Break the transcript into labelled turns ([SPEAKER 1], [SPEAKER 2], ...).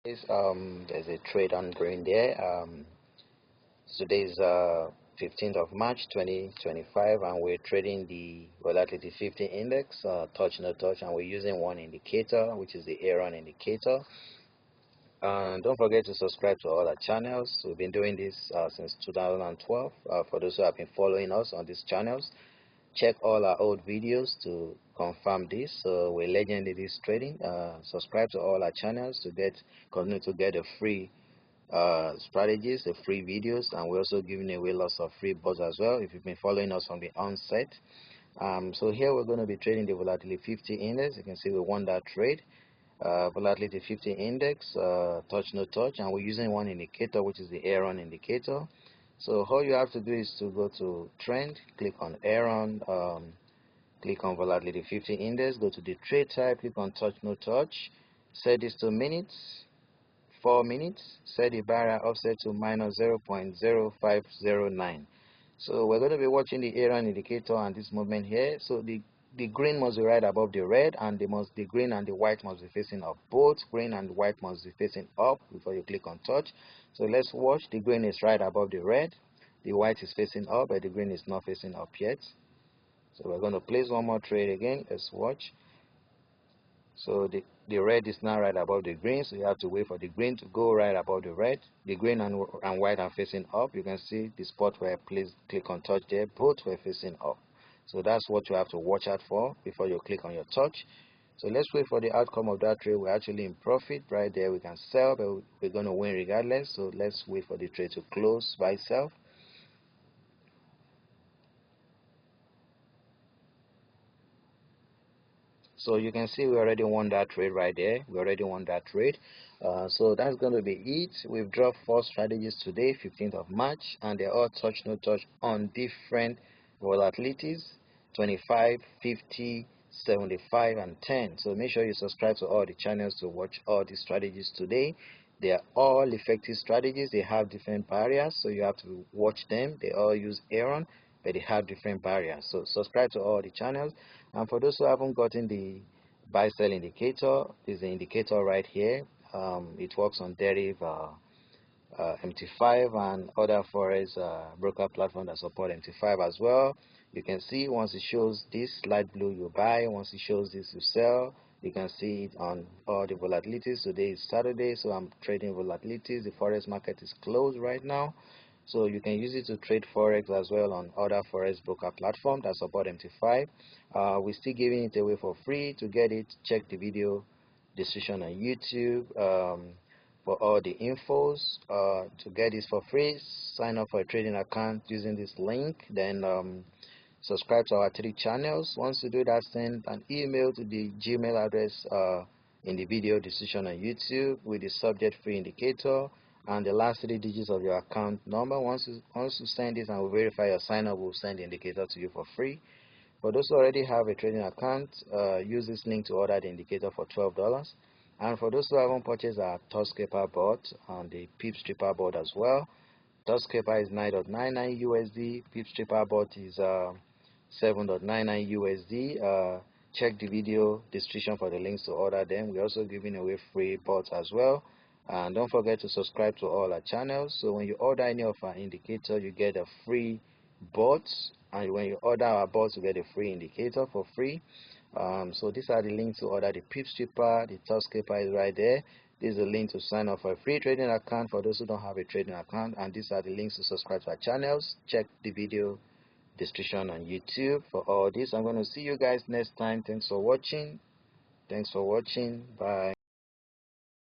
[SPEAKER 1] There's a trade on green there. Today is 15th of March 2025, and we're trading the Volatility 50 index, touch no touch, and we're using one indicator, which is the Aaron indicator. And don't forget to subscribe to all our channels. We've been doing this since 2012. For those who have been following us on these channels, check all our old videos to confirm this. So we're legend in this trading. Subscribe to all our channels to continue to get the free strategies, the free videos, and we're also giving away lots of free bots as well if you've been following us from the onset. So here we're going to be trading the Volatility 50 index. You can see we won that trade. Volatility 50 index, touch no touch, and we're using one indicator, which is the Aaron indicator. So all you have to do is to go to trend, click on Aaron, click on Volatility 50 index, go to the trade type, click on touch no touch, set this to minutes, 4 minutes, set the barrier offset to minus 0.0509. So we're going to be watching the Aaron indicator and this movement here. So the green must be right above the red, and the green and the white must be facing up. Both green and white must be facing up before you click on touch. So let's watch. The green is right above the red, the white is facing up, but the green is not facing up yet. So we're going to place one more trade again. Let's watch. So the red is now right above the green, so you have to wait for the green to go right above the red. The green and white are facing up. You can see the spot where I placed, click on touch there, both were facing up. So that's what you have to watch out for before you click on your touch. So let's wait for the outcome of that trade. We're actually in profit right there. We can sell, but we're going to win regardless. So let's wait for the trade to close by itself. So you can see we already won that trade right there. We already won that trade. So that's going to be it. We've dropped 4 strategies today, 15th of March, and they're all touch no touch on different volatilities: 25, 50, 75, and 10. So make sure you subscribe to all the channels to watch all these strategies today. They are all effective strategies. They have different barriers, so you have to watch them. They all use Aaron, but they have different barriers. So subscribe to all the channels. And for those who haven't gotten the buy sell indicator, is the indicator right here. It works on Deriv, MT5, and other Forex broker platforms that support MT5 as well. You can see once it shows this light blue, you buy. Once it shows this, you sell. You can see it on all the volatilities. Today is Saturday, so I'm trading volatilities. The Forex market is closed right now, so you can use it to trade Forex as well on other Forex broker platforms that support MT5. We're still giving it away for free. To get it, check the video description on YouTube for all the infos. To get this for free, sign up for a trading account using this link, then subscribe to our 3 channels. Once you do that, send an email to the Gmail address in the video description on YouTube with the subject free indicator and the last 3 digits of your account number. Once you send this and we verify your sign up, we'll send the indicator to you for free. For those who already have a trading account, use this link to order the indicator for $12. And for those who haven't purchased our Toscaper bot and the Pip Stripper bot as well, Toscaper is 9.99 USD, Pip Stripper bot is 7.99 USD. Check the video description for the links to order them. We're also giving away free bots as well. And don't forget to subscribe to all our channels. So when you order any of our indicators, you get a free bot, and when you order our bots, you get a free indicator for free. So these are the links to order the Pip Stripper. The Toscaper is right there. This is a link to sign up for a free trading account for those who don't have a trading account, and these are the links to subscribe to our channels. Check the video description on YouTube for all this. I'm going to see you guys next time. Thanks for watching. Bye.